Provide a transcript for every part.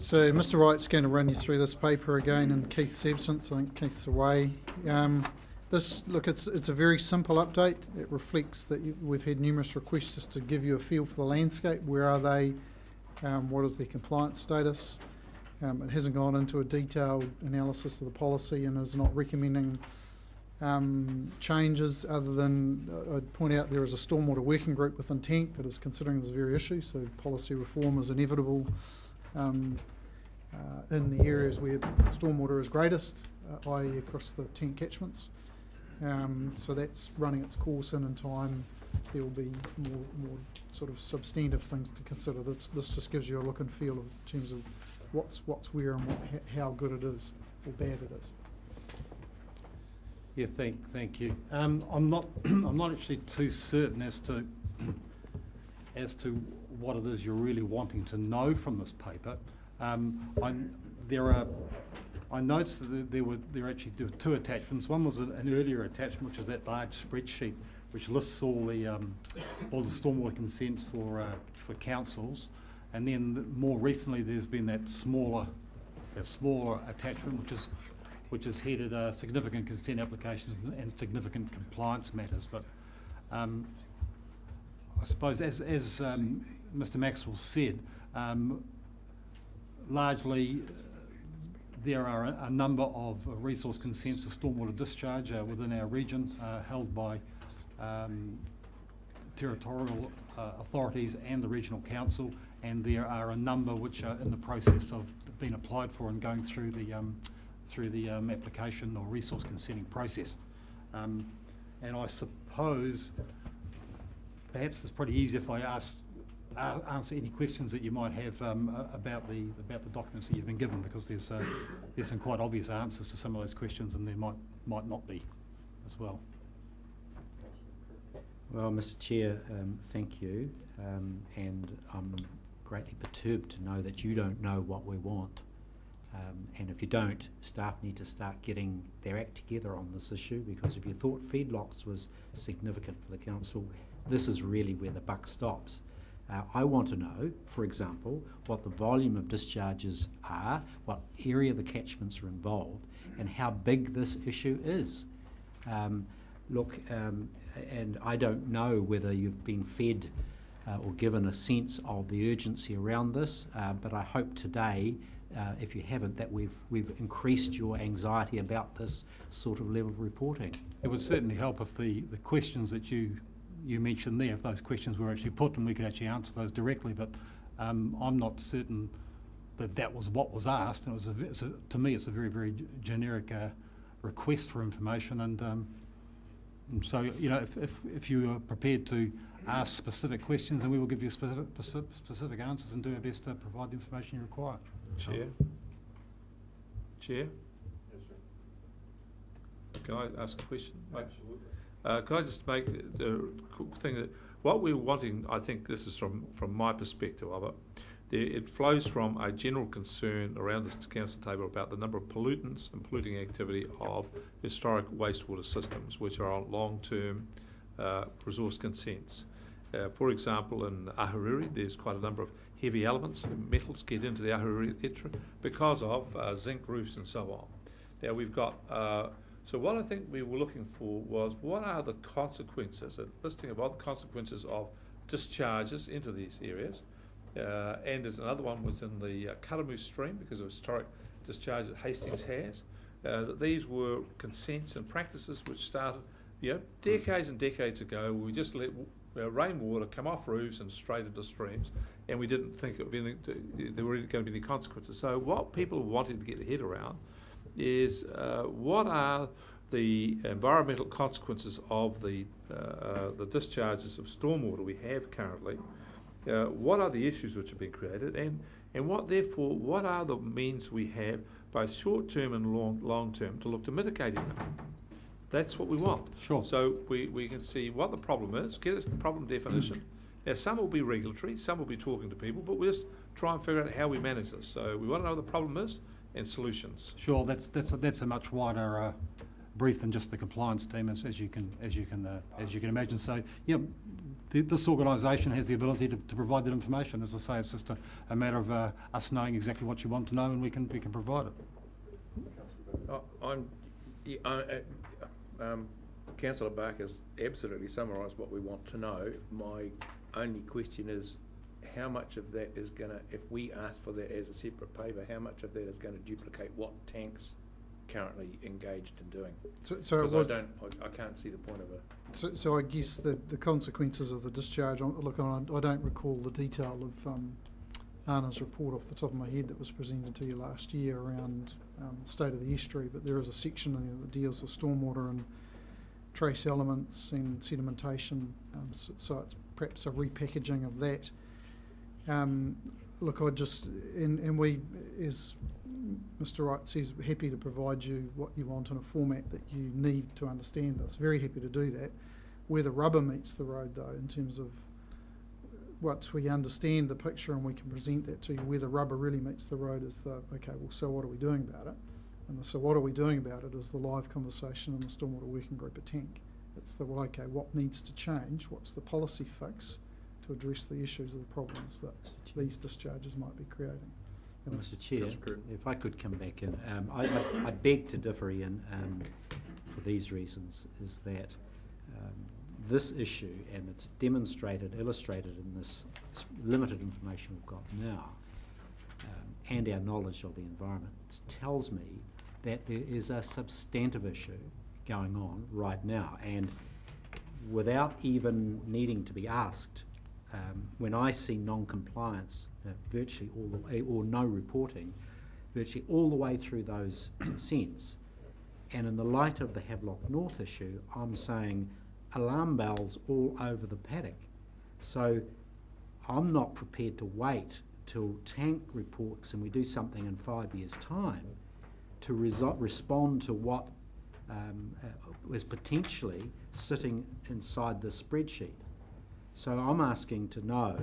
So Mr. Wright's going to run you through this paper again in Keith's absence. I think Keith's away. It's a very simple update. It reflects that we've had numerous requests just to give you a feel for the landscape. Where are they? What is their compliance status? It hasn't gone into a detailed analysis of the policy and is not recommending changes other than I'd point out there is a stormwater working group within Tank that is considering this very issue, so policy reform is inevitable in the areas where stormwater is greatest, i.e. across the Tank catchments. So that's running its course, and in time there will be more sort of substantive things to consider. This just gives you a look and feel in terms of what's where and how good it is or bad it is. Yeah, thank you. I'm not actually too certain as to what it is you're really wanting to know from this paper. I noticed that there were two attachments. One was an earlier attachment, which is that large spreadsheet which lists all the stormwater consents for councils, and then more recently there's been that smaller attachment which is headed significant consent applications and significant compliance matters. But I suppose as Mr. Maxwell said, largely there are a number of resource consents of stormwater discharge within our region held by territorial authorities and the regional council, and there are a number which are in the process of being applied for and going through the application or resource consenting process. And I suppose perhaps it's pretty easy if I answer any questions that you might have about the documents that you've been given, because there's some quite obvious answers to some of those questions, and there might not be as well. Well, Mr. Chair, thank you, and I'm greatly perturbed to know that you don't know what we want. And if you don't, staff need to start getting their act together on this issue, because if you thought feedlots was significant for the council, this is really where the buck stops. I want to know, for example, what the volume of discharges are, what area the catchments are involved, and how big this issue is. And I don't know whether you've been fed or given a sense of the urgency around this, but I hope today, if you haven't, that we've increased your anxiety about this sort of level of reporting. It would certainly help if the questions that you mentioned there, if those questions were actually put and we could actually answer those directly, but I'm not certain that was what was asked. And to me it's a very, very generic request for information, and so, you know, if you are prepared to ask specific questions, then we will give you specific answers and do our best to provide the information you require. Chair? Yes, sir. Can I ask a question? Absolutely. Can I just make the thing that what we're wanting, I think this is from my perspective of it, it flows from a general concern around this council table about the number of pollutants and polluting activity of historic wastewater systems, which are on long-term resource consents. For example, in Ahuriri, there's quite a number of heavy elements, metals get into the Ahuriri, etc., because of zinc roofs and so on. Now we've got, so what I think we were looking for was, what are the consequences, a listing of all the consequences of discharges into these areas. And there's another one was in the Karamu stream, because of historic discharges that Hastings has. That these were consents and practices which started, decades and decades ago, where we just let rainwater come off roofs and straight into streams, and we didn't think there were going to be any consequences. So what people wanted to get their head around is what are the environmental consequences of the discharges of stormwater we have currently. What are the issues which have been created, and what are the means we have, both short-term and long-term, to look to mitigating them? That's what we want. Sure. So we can see what the problem is, get us the problem definition. Now some will be regulatory, some will be talking to people, but we'll just try and figure out how we manage this. So we want to know what the problem is and solutions. Sure, that's a much wider brief than just the compliance team, as you can imagine. So, yeah, this organisation has the ability to provide that information. As I say, it's just a matter of us knowing exactly what you want to know, and we can provide it. Councillor Barker's absolutely summarised what we want to know. My only question is, how much of that is going to, if we ask for that as a separate paper, how much of that is going to duplicate what Tank's currently engaged in doing? Because I can't see the point of it. So I guess the consequences of the discharge, look, I don't recall the detail of Anna's report off the top of my head that was presented to you last year around state of the estuary, but there is a section in there that deals with stormwater and trace elements and sedimentation, so it's perhaps a repackaging of that. Look, and we, as Mr. Wright says, happy to provide you what you want in a format that you need to understand this. Very happy to do that. Where the rubber meets the road, though, in terms of once we understand the picture and we can present that to you, where the rubber really meets the road is okay, well, so what are we doing about it? And so what are we doing about it is the live conversation in the Stormwater Working Group at Tank. It's well, okay, what needs to change? What's the policy fix to address the issues or the problems that these discharges might be creating? Mr. Chair, if I could come back in, I beg to differ, Ian, for these reasons, is that this issue, and it's demonstrated, illustrated in this limited information we've got now, and our knowledge of the environment, tells me that there is a substantive issue going on right now, and without even needing to be asked, when I see non-compliance, virtually all the way, or no reporting, virtually all the way through those consents, and in the light of the Havelock North issue, I'm saying alarm bells all over the paddock. So I'm not prepared to wait till Tank reports and we do something in 5 years' time to respond to what was potentially sitting inside the spreadsheet. So I'm asking to know,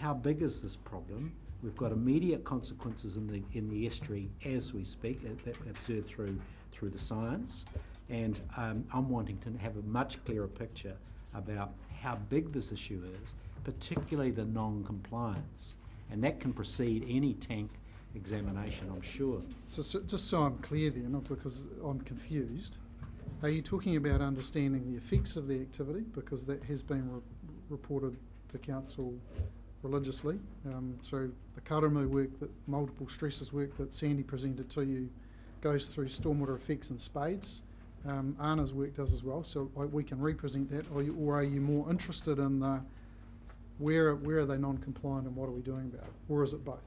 how big is this problem? We've got immediate consequences in the estuary as we speak, observed through the science, and I'm wanting to have a much clearer picture about how big this issue is, particularly the non-compliance, and that can precede any Tank examination, I'm sure. So just so I'm clear then, because I'm confused, are you talking about understanding the effects of the activity, because that has been reported to Council religiously? So the Karamu work, that multiple stresses work that Sandy presented to you, goes through stormwater effects in spades. Anna's work does as well, so we can represent that, or are you more interested in where are they non-compliant and what are we doing about it, or is it both?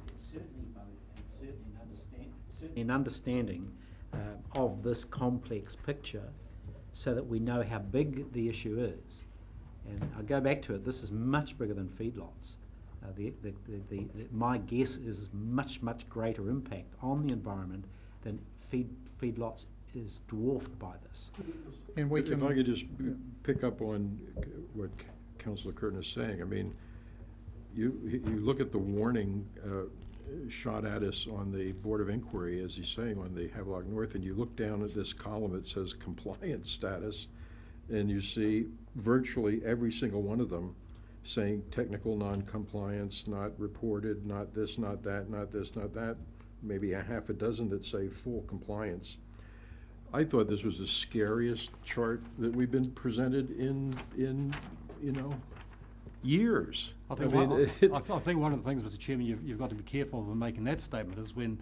It's certainly both, and certainly an understanding of this complex picture, so that we know how big the issue is. And I go back to it, this is much bigger than feedlots. My guess is much greater impact on the environment than feedlots is dwarfed by this. And we can, if I could just pick up on what Councillor Curtin is saying, I mean, you look at the warning shot at us on the Board of Inquiry, as he's saying, on the Havelock North, and you look down at this column that says compliance status, and you see virtually every single one of them saying technical non-compliance, not reported, not this, not that, not this, not that, maybe a half a dozen that say full compliance. I thought this was the scariest chart that we've been presented in years. I think one of the things, Mr. Chairman, you've got to be careful of making that statement is when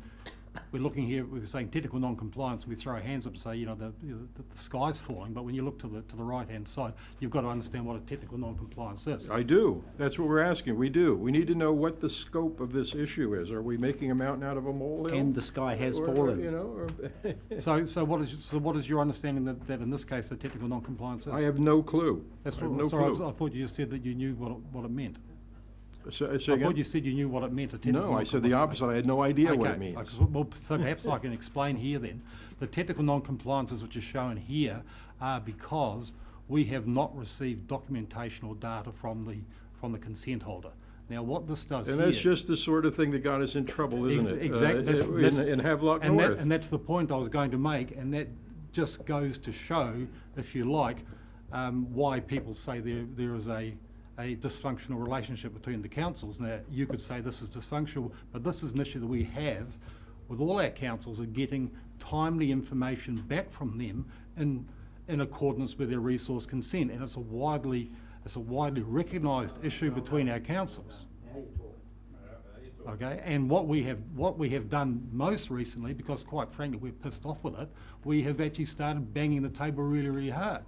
we're looking here, we were saying technical non-compliance, and we throw our hands up and say, the sky's falling, but when you look to the right-hand side, you've got to understand what a technical non-compliance is. I do. That's what we're asking. We do. We need to know what the scope of this issue is. Are we making a mountain out of a molehill? And the sky has fallen. So what is your understanding that in this case the technical non-compliance is? I have no clue. That's I have what, no sorry, clue. I thought you just said that you knew what it meant. So, I thought you said you knew what it meant. No, I said the opposite. I had no idea what it means. Well, so perhaps I can explain here then. The technical non-compliances which are shown here are because we have not received documentation or data from the consent holder. Now, what this does And here... that's just the sort of thing that got us in trouble, isn't it? Exactly. In Havelock and North. and that's the point I was going to make, and that just goes to show, if you like, why people say there is a dysfunctional relationship between the councils. Now, you could say this is dysfunctional, but this is an issue that we have with all our councils, of getting timely information back from them in accordance with their resource consent, and it's a widely recognised issue between our councils. Okay, and what we have done most recently, because quite frankly we're pissed off with it, we have actually started banging the table really, really hard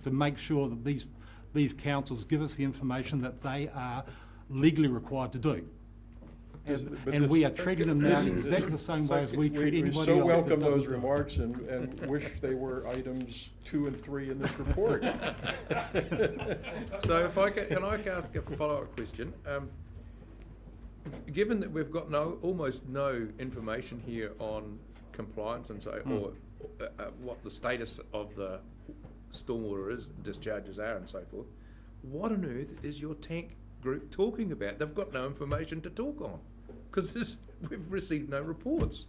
to make sure that these councils give us the information that they are legally required to do. And we are treating them now exactly the same way as we treat anybody else. We so that welcome those doesn't do it. remarks and wish they were items 2 and 3 in this report. So if can I ask a follow-up question? Given that we've got almost no information here on compliance and so, or what the status of the stormwater discharges are and so forth, what on earth is your tank group talking about? They've got no information to talk on, because we've received no reports.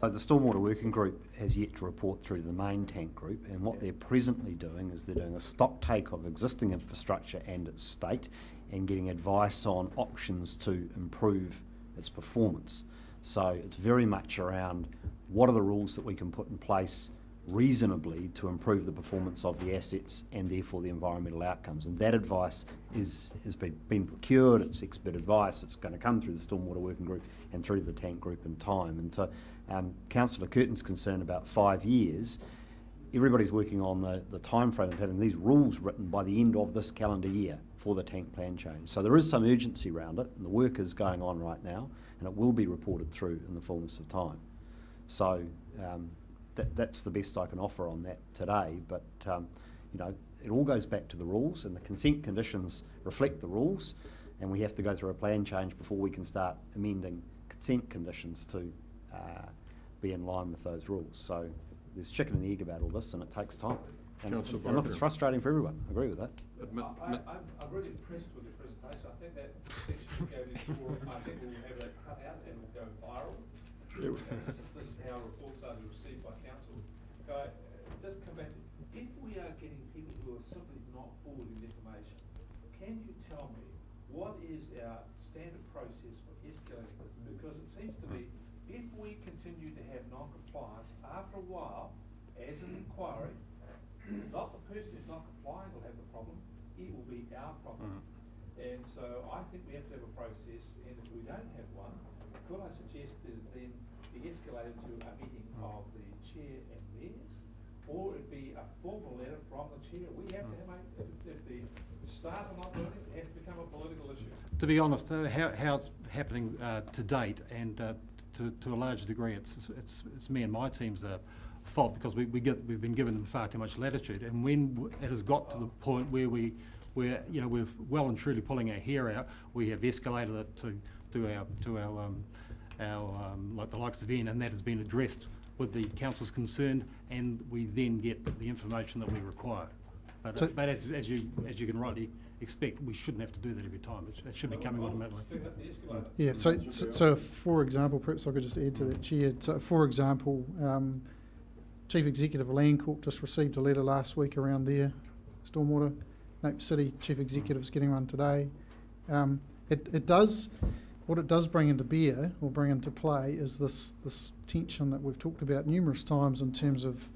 So the Stormwater Working Group has yet to report through the main tank group, and what they're presently doing is they're doing a stock take of existing infrastructure and its state, and getting advice on options to improve its performance. So it's very much around what are the rules that we can put in place reasonably to improve the performance of the assets and therefore the environmental outcomes. And that advice has been procured, it's expert advice, it's going to come through the Stormwater Working Group and through the tank group in time. And so Councillor Curtin's concerned about 5 years. Everybody's working on the time frame of having these rules written by the end of this calendar year for the tank plan change. So there is some urgency around it, and the work is going on right now, and it will be reported through in the fullness of time. So that's the best I can offer on that today, but you know, it all goes back to the rules, and the consent conditions reflect the rules, and we have to go through a plan change before we can start amending consent conditions to be in line with those rules. So there's chicken and egg about all this, and it takes time. And look, it's Barker. frustrating for everyone. I agree with that. I'm really impressed with the presentation. I think that section you gave before, I think we'll have that cut out and it'll go viral. This is how reports are received by council. Just come back. If we are getting people who are simply not forwarding the information, can you tell me what is our standard process for escalating this? Because it seems to me, if we continue to have non-compliance, after a while, as an inquiry, not the person who's not complying will have the problem, it will be our problem. And so I think we have to have a process, and if we don't have one, could I suggest that it then be escalated to a meeting of the chair and mayors, or it be a formal letter from the chair? We have to have if the staff are not doing it, it has to become a political issue. To be honest, how it's happening to date, and to a large degree, it's me and my team's fault, because we've been given them far too much latitude, and when it has got to the point where we're well and truly pulling our hair out, we have escalated it to our like the likes of Ian, and that has been addressed with the councils concerned, and we then get the information that we require. But as you can rightly expect, we shouldn't have to do that every time. It should be coming automatically. Yeah, so for example, perhaps I could just add to that, Chair. So for example, Chief Executive of Land Corp just received a letter last week around their stormwater. Napier City Chief Executive's getting one today. What it does bring into bear, or bring into play, is this tension that we've talked about numerous times in terms of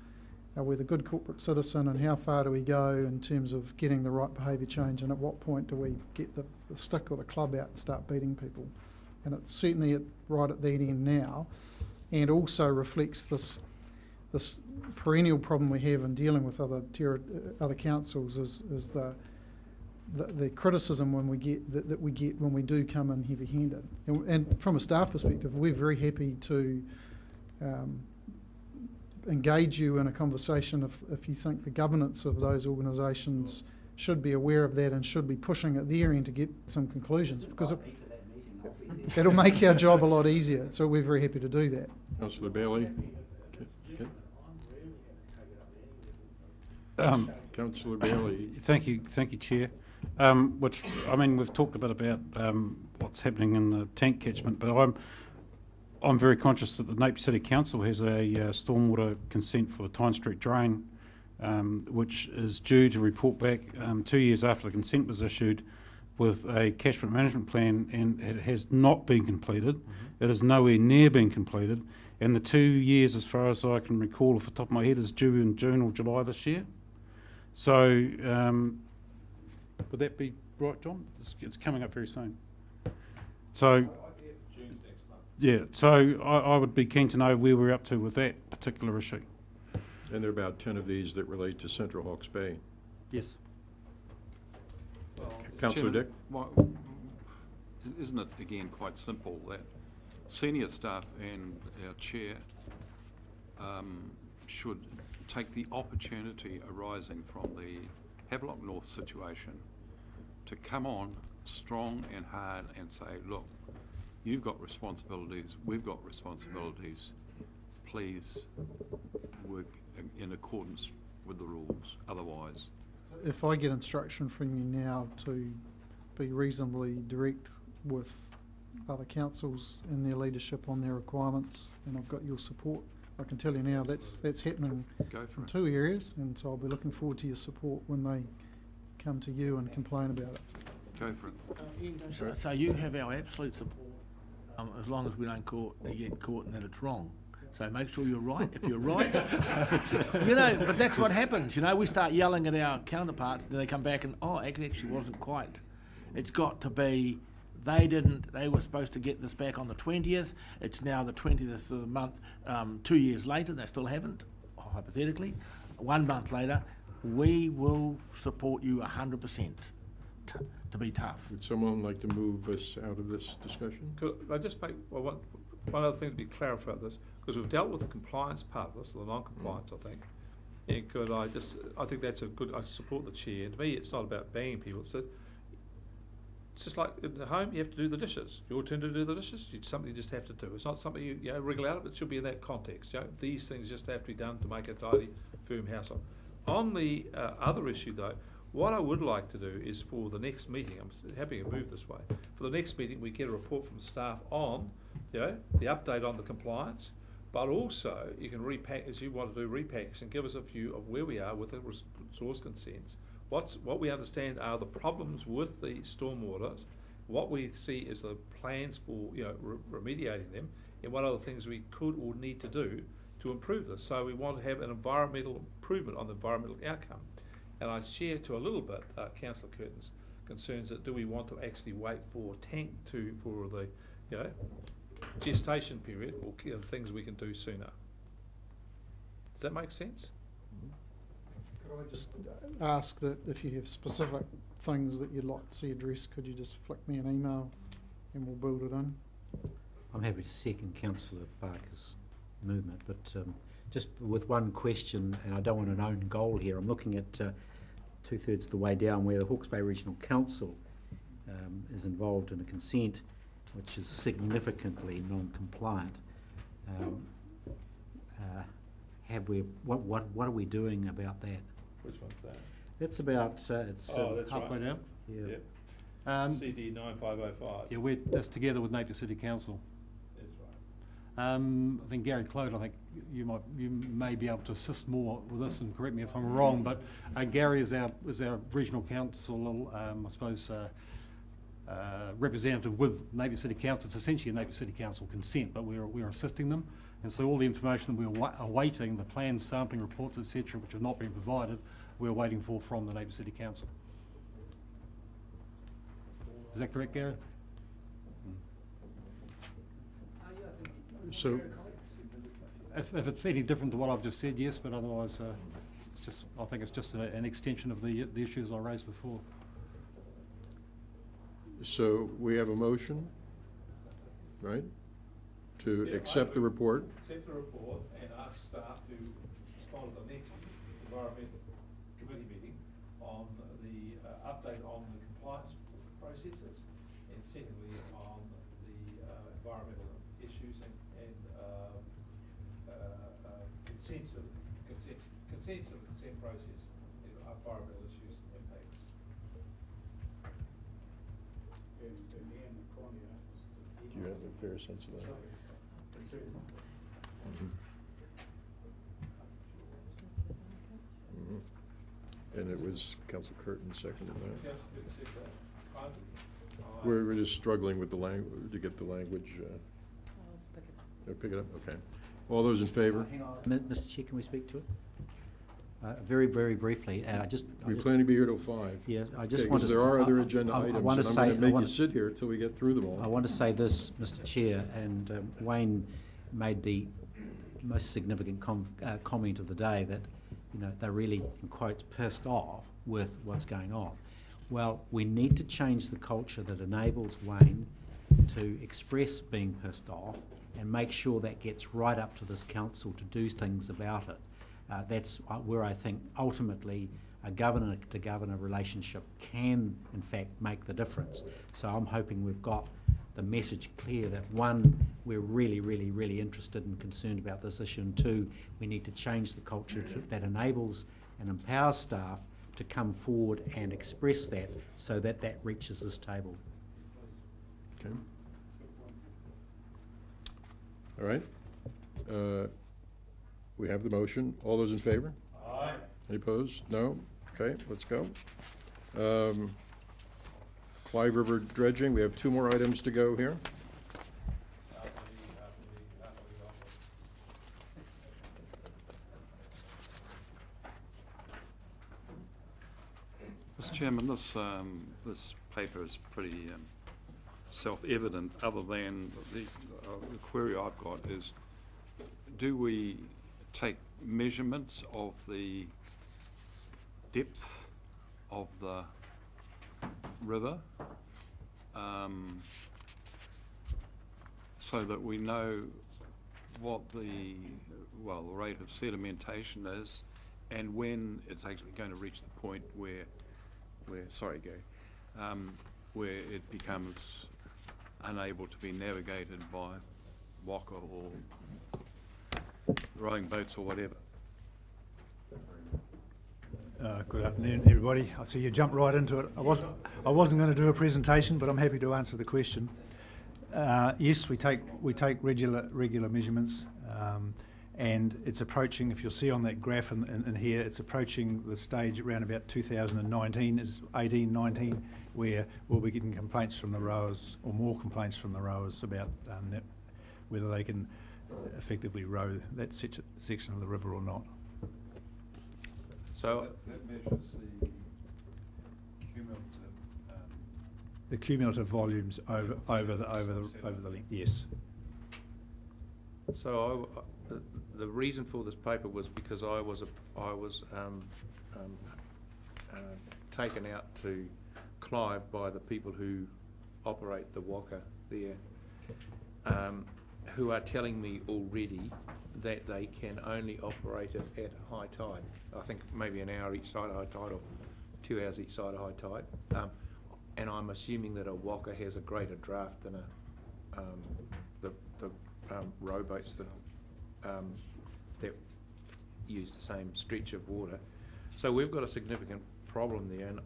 we're the good corporate citizen, and how far do we go in terms of getting the right behaviour change, and at what point do we get the stick or the club out and start beating people. And it's certainly right at that end now, and also reflects this perennial problem we have in dealing with other councils is the criticism that we get when we do come in heavy-handed. And from a staff perspective, we're very happy to engage you in a conversation if you think the governance of those organisations should be aware of that and should be pushing at their end to get some conclusions, because it'll make our job a lot easier. So we're very happy to do that. Councillor Bailey. Um, Councillor Bailey. Thank you, Chair. which, I mean, we've talked a bit about what's happening in the tank catchment, but I'm very conscious that the Napier City Council has a stormwater consent for the Tyne Street drain, which is due to report back 2 years after the consent was issued with a catchment management plan, and it has not been completed. It is nowhere near being completed, and the 2 years, as far as I can recall off the top of my head, is due in June or July this year. So, would that be right, John? It's coming up very soon. So, yeah, so I would be keen to know where we're up to with that particular issue. And there are about 10 of these that relate to Central Hawke's Bay. Yes. Councillor Dick? Isn't it again quite simple that senior staff and our chair should take the opportunity arising from the Havelock North situation to come on strong and hard and say, look, you've got responsibilities, we've got responsibilities, please work in accordance with the rules, otherwise. If I get instruction from you now to be reasonably direct with other councils and their leadership on their requirements, and I've got your support, I can tell you now that's happening Go for in it. 2 areas, and so I'll be looking forward to your support when they come to you and complain about it. Go for it. So you have our absolute support, as long as we don't get caught and that it's wrong. So make sure you're right. If you're right, but that's what happens. We start yelling at our counterparts, and then they come back and, oh, it actually wasn't quite. It's got to be, they were supposed to get this back on the 20th. It's now the 20th of the month, 2 years later, they still haven't, hypothetically. 1 month later, we will support you 100% to be tough. Would someone like to move us out of this discussion? Could I just make one other thing to be clarified this, because we've dealt with the compliance part of this, the non-compliance, I think. And I think that's I support the chair. And to me, it's not about banging people. It's just like in the home, you have to do the dishes. Your turn to do the dishes, it's something you just have to do. It's not something you wriggle out of, it should be in that context. These things just have to be done to make a tidy, firm household. On the other issue though, what I would like to do is for the next meeting, I'm happy to move this way, for the next meeting we get a report from staff on the update on the compliance, but also you can repack, as you want to do, repackage and give us a view of where we are with the resource consents. What we understand are the problems with the stormwaters, what we see is the plans for remediating them, and what other things we could or need to do to improve this. So we want to have an environmental improvement on the environmental outcome. And I share to a little bit Councillor Curtin's concerns that do we want to actually wait for for the gestation period, or things we can do sooner. Does that make sense? Could I just ask that if you have specific things that you'd like to see addressed, could you just flick me an email and we'll build it in? I'm happy to second Councillor Barker's movement, but just with one question, and I don't want an own goal here. I'm looking at 2/3 of the way down where the Hawke's Bay Regional Council is involved in a consent which is significantly non-compliant. What are we doing about that? Which one's that? That's about it's That's Halfway right. down. yeah. CD 9505. Yeah, that's together with Napier City Council. That's right. I think Gary Clode, I think you may be able to assist more with this, and correct me if I'm wrong, but Gary is our regional council, I suppose, representative with Napier City Council. It's essentially a Napier City Council consent, but we're assisting them, and so all the information that we're awaiting, the plans, sampling reports, etc., which have not been provided, we're waiting for from the Napier City Council. Is that correct, Gary? So, If it's any different to what I've just said, yes, but otherwise, I think it's just an extension of the issues I raised before. so we have a motion, right, to accept the report. Accept the report and ask staff to respond to the next environmental committee meeting on the update on the compliance processes, and secondly on the environmental issues and consents of the consent process, environmental issues and impacts. fair sense of that. Mhm. Mhm. And it was Councillor Curtin seconded that. We're just struggling with the to get the language, pick it up, okay. All those in favour? Hang on, Mr. Chair, can we speak to it? Very, very briefly, We plan to be here till 5. Yeah, I just Okay, want 'cause to. there are other agenda I items, want and to I'm say, gonna make you sit here till we get through them all. I want to say this, Mr. Chair, and Wayne made the most significant comment of the day that, you know, they're really, in quotes, pissed off with what's going on. Well, we need to change the culture that enables Wayne to express being pissed off and make sure that gets right up to this council to do things about it. That's where I think ultimately a governor-to-governor relationship can, in fact, make the difference. So I'm hoping we've got the message clear that, one, we're really, really, really interested and concerned about this issue, and two, we need to change the culture that enables and empowers staff to come forward and express that so that that reaches this table. Okay. All right. We have the motion. All those in favour? Aye. Any opposed? No? Okay, let's go. Clive River dredging, we have 2 more items to go here. Mr. Chairman, this paper is pretty self-evident, other than the query I've got is, do we take measurements of the depth of the river so that we know what the rate of sedimentation is, and when it's actually going to reach the point where it becomes unable to be navigated by waka or rowing boats or whatever. Good afternoon, everybody. I see you jumped right into it. I wasn't going to do a presentation, but I'm happy to answer the question. Yes, we take regular measurements, and it's approaching. If you'll see on that graph in here, it's approaching the stage around about 2019, is 18-19, where we'll be getting complaints from the rowers, or more complaints from the rowers about whether they can effectively row that section of the river or not. So that measures the cumulative volumes over the length. Yes. So the reason for this paper was because I was taken out to Clive by the people who operate the waka there, who are telling me already that they can only operate it at high tide. I think maybe an hour each side of high tide, or 2 hours each side of high tide. And I'm assuming that a waka has a greater draft than the rowboats that use the same stretch of water. So we've got a significant problem there, and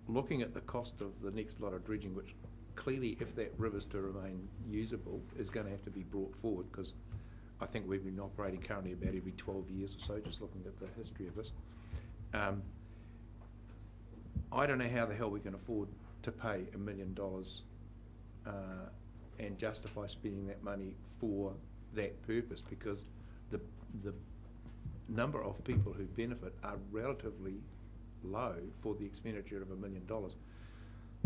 looking at the cost of the next lot of dredging, which clearly, if that river's to remain usable, is going to have to be brought forward, because I think we've been operating currently about every 12 years or so, just looking at the history of this. I don't know how the hell we can afford to pay $1 million and justify spending that money for that purpose, because the number of people who benefit are relatively low for the expenditure of $1 million.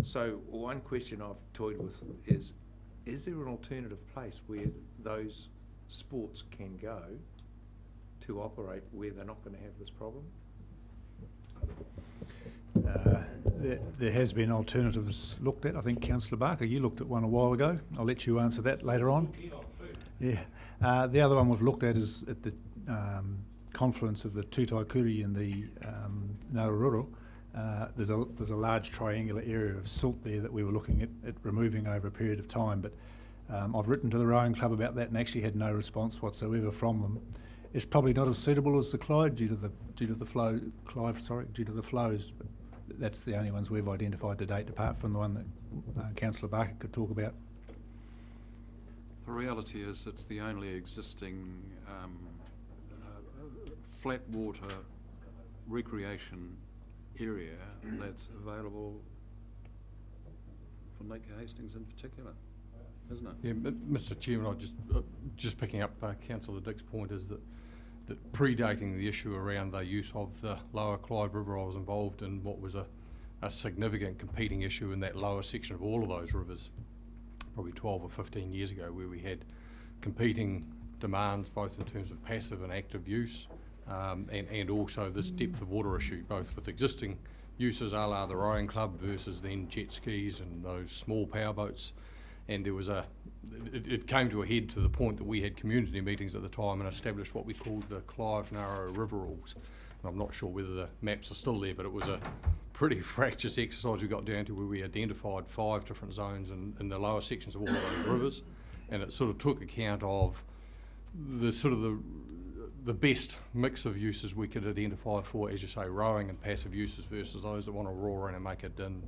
So one question I've toyed with is there an alternative place where those sports can go to operate where they're not going to have this problem? There has been alternatives looked at. I think Councillor Barker, you looked at one a while ago. I'll let you answer that later on. Yeah. The other one we've looked at is at the confluence of the Tutaikuri and the Narururu. There's a large triangular area of silt there that we were looking at removing over a period of time, but I've written to the rowing club about that and actually had no response whatsoever from them. It's probably not as suitable as the Clyde due to the flows. But that's the only ones we've identified to date, apart from the one that Councillor Barker could talk about. The reality is it's the only existing flat water recreation area that's available for Napier Hastings in particular, isn't it? Yeah, Mr. Chairman, just picking up Councillor Dick's point is that predating the issue around the use of the lower Clive River, I was involved in what was a significant competing issue in that lower section of all of those rivers, probably 12 or 15 years ago, where we had competing demands both in terms of passive and active use, and also this depth of water issue, both with existing uses a la the rowing club versus then jet skis and those small powerboats. And there was it came to a head to the point that we had community meetings at the time and established what we called the Clive Narrow River Rules. And I'm not sure whether the maps are still there, but it was a pretty fractious exercise we got down to, where we identified 5 different zones in the lower sections of all of those rivers, and it sort of took account of the best mix of uses we could identify for, as you say, rowing and passive uses versus those that want to roar in and make it din.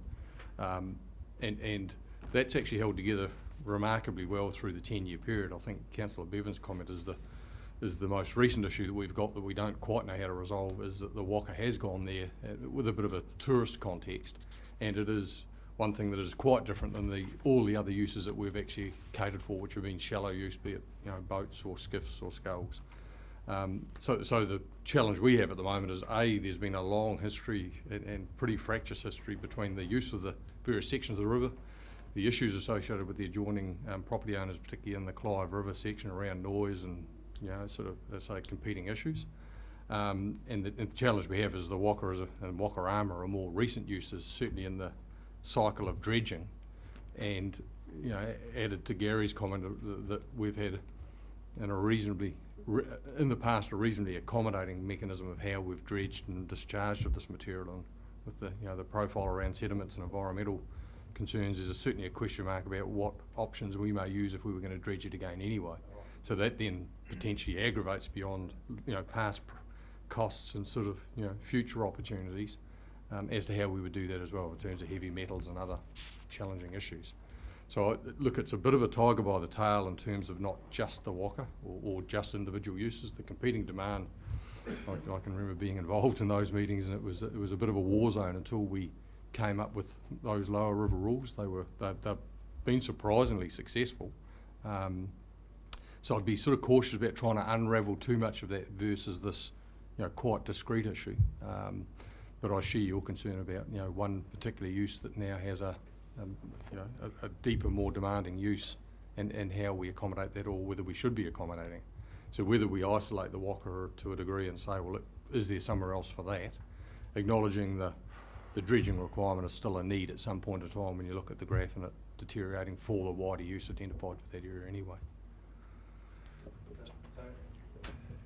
And that's actually held together remarkably well through the 10-year period. I think Councillor Bevan's comment is the most recent issue that we've got that we don't quite know how to resolve, is that the Waka has gone there with a bit of a tourist context, and it is one thing that is quite different than all the other uses that we've actually catered for, which have been shallow use, be it boats or skiffs or sculls. So the challenge we have at the moment is, there's been a long history and pretty fractious history between the use of the various sections of the river, the issues associated with the adjoining property owners, particularly in the Clive River section around noise and sort of, let's say, competing issues. And the challenge we have is the Waka and Wakarama are more recent uses, certainly in the cycle of dredging. And added to Gary's comment that we've had in the past a reasonably accommodating mechanism of how we've dredged and discharged of this material, and with the profile around sediments and environmental concerns, there's certainly a question mark about what options we may use if we were going to dredge it again anyway. So that then potentially aggravates beyond past costs and sort of future opportunities as to how we would do that as well in terms of heavy metals and other challenging issues. So look, it's a bit of a tiger by the tail in terms of not just the Waka or just individual uses. The competing demand, I can remember being involved in those meetings, and it was a bit of a war zone until we came up with those lower river rules. They've been surprisingly successful. So I'd be sort of cautious about trying to unravel too much of that versus this quite discrete issue. But I share your concern about one particular use that now has a deeper, more demanding use, and how we accommodate that, or whether we should be accommodating. So whether we isolate the Waka to a degree and say, well, is there somewhere else for that, acknowledging the dredging requirement is still a need at some point in time when you look at the graph and it deteriorating for the wider use identified for that area anyway.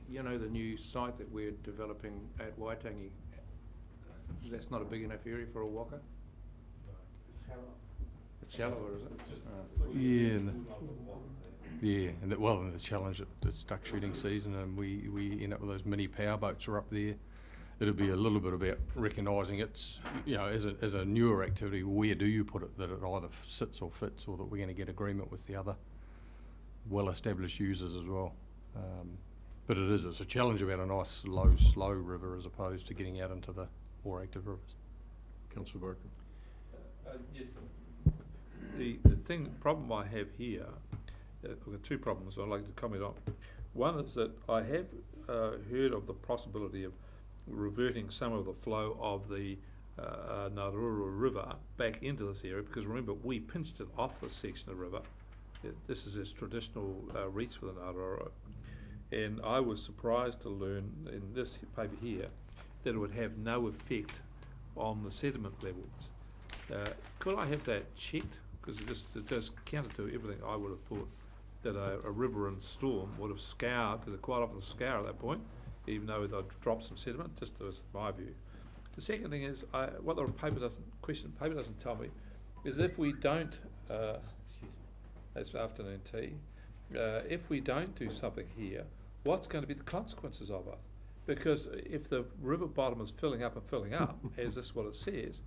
The new site that we're developing at Waitangi, that's not a big enough area for a Waka? It's shallower, is it? And the challenge at the duck shooting season, and we end up with those mini powerboats are up there. It'll be a little bit about recognising it's, as a newer activity, where do you put it that it either sits or fits, or that we're going to get agreement with the other well-established users as well. But it's a challenge about a nice low, slow river as opposed to getting out into the more active rivers. Councillor Barker. Yes. The problem I have here, I've got 2 problems I'd like to comment on. One is that I have heard of the possibility of reverting some of the flow of the Naruru River back into this area, because remember, we pinched it off this section of the river. This is its traditional reach for the Naruru. And I was surprised to learn in this paper here that it would have no effect on the sediment levels. Could I have that checked? Because it does counter to everything I would have thought that a river in storm would have scoured, because they quite often scour at that point, even though they'll drop some sediment, just as my view. The second thing is, what the paper doesn't tell me, is if we don't, that's afternoon tea, if we don't do something here, what's going to be the consequences of it? Because if the river bottom is filling up, as this is what it says,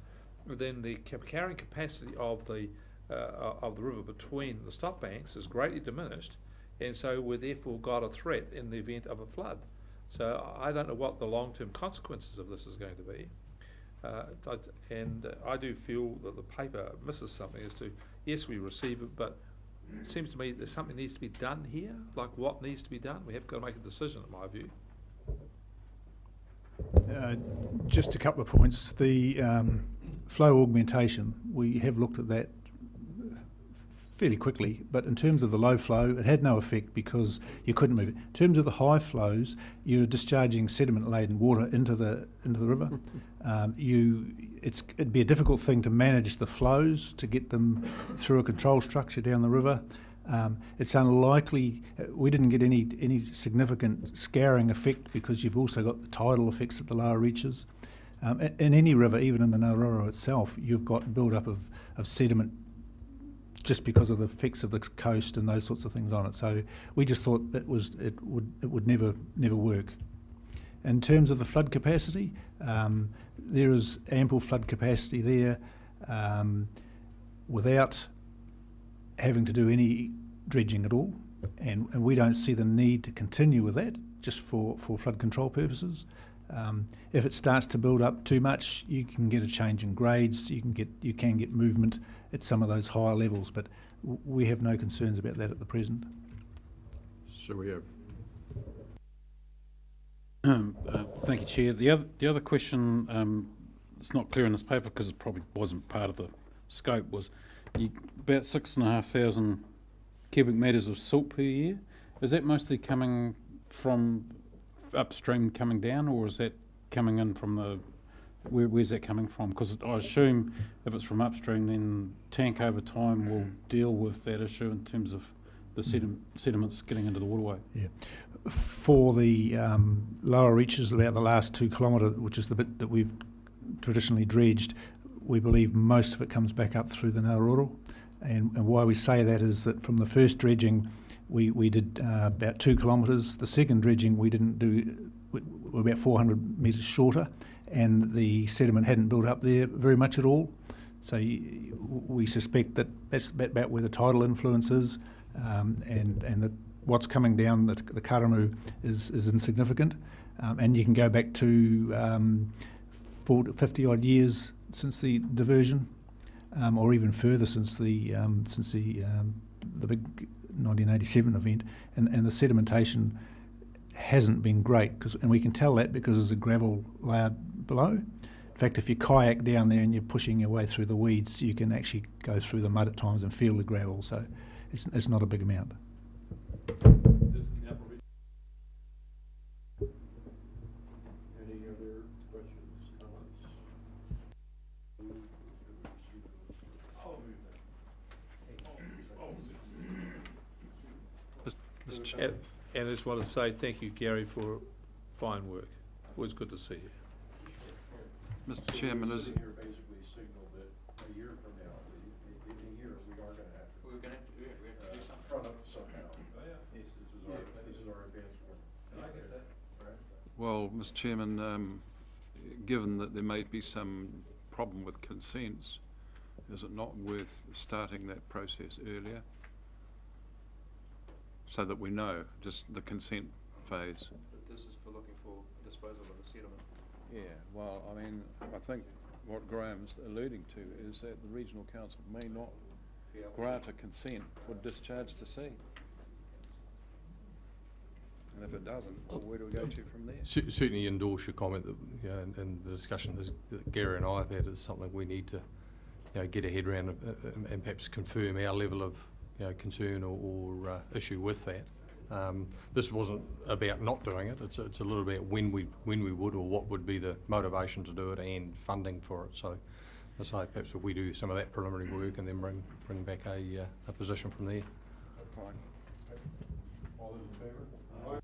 then the carrying capacity of the of the river between the stop banks is greatly diminished, and so we're therefore got a threat in the event of a flood. So I don't know what the long-term consequences of this is going to be. I do feel that the paper misses something as to, yes, we receive it, but it seems to me there's something needs to be done here. Like, what needs to be done? We have got to make a decision, in my view. Just a couple of points. The flow augmentation, we have looked at that fairly quickly, but in terms of the low flow, it had no effect because you couldn't move it. In terms of the high flows, you're discharging sediment-laden water into the river. It'd be a difficult thing to manage the flows to get them through a control structure down the river. It's unlikely we didn't get any significant scarring effect because you've also got the tidal effects at the lower reaches. In any river, even in the Naroro itself, you've got build-up of sediment just because of the effects of the coast and those sorts of things on it. So we just thought it would never work. In terms of the flood capacity, there is ample flood capacity there without having to do any dredging at all, and we don't see the need to continue with that just for flood control purposes. If it starts to build up too much, you can get a change in grades, you can get movement at some of those higher levels, but we have no concerns about that at the present. So we have. Thank you, Chair. The other question, it's not clear in this paper because it probably wasn't part of the scope, was about 6,500 cubic metres of silt per year. Is that mostly coming from upstream coming down, or is that coming in from the, where's that coming from? Because I assume if it's from upstream, then tank over time will deal with that issue in terms of the sediments getting into the waterway. Yeah. For the lower reaches, about the last 2 kilometre, which is the bit that we've traditionally dredged, we believe most of it comes back up through the Naroro. And why we say that is that from the first dredging, we did about 2 kilometres. The second dredging we didn't do, we're about 400 metres shorter, and the sediment hadn't built up there very much at all. So we suspect that that's about where the tidal influence is, and that what's coming down the Karamu is insignificant. And you can go back to 50 odd years since the diversion, or even further since the big 1987 event, and the sedimentation hasn't been great, and we can tell that because there's a gravel layer below. In fact, if you kayak down there and you're pushing your way through the weeds, you can actually go through the mud at times and feel the gravel, so it's not a big amount. Any other questions, comments? Mr. Chair. And I just want to say thank you, Gary, for fine work. Always good to see you. Mr. Chairman, is Here basically signaled that a year from now, in a year, we are going to have to. We're going to do something. Front up somehow. This is our advanced warning. I get that. Right. Well, Mr. Chairman, given that there may be some problem with consents, is it not worth starting that process earlier? So that we know, just the consent phase. But this is for looking for disposal of the sediment. Yeah, well, I mean, I think what Graham's alluding to is that the regional council may not grant a consent for discharge to sea. And if it doesn't, well, where do we go to from there? Certainly endorse your comment that, you know, and the discussion that Gary and I have had is something we need to, you know, get a head around and perhaps confirm our level of, you know, concern or issue with that. This wasn't about not doing it. It's a little bit when we would, or what would be the motivation to do it and funding for it. So I say perhaps if we do some of that preliminary work and then bring back a position from there. Fine. All those in favour?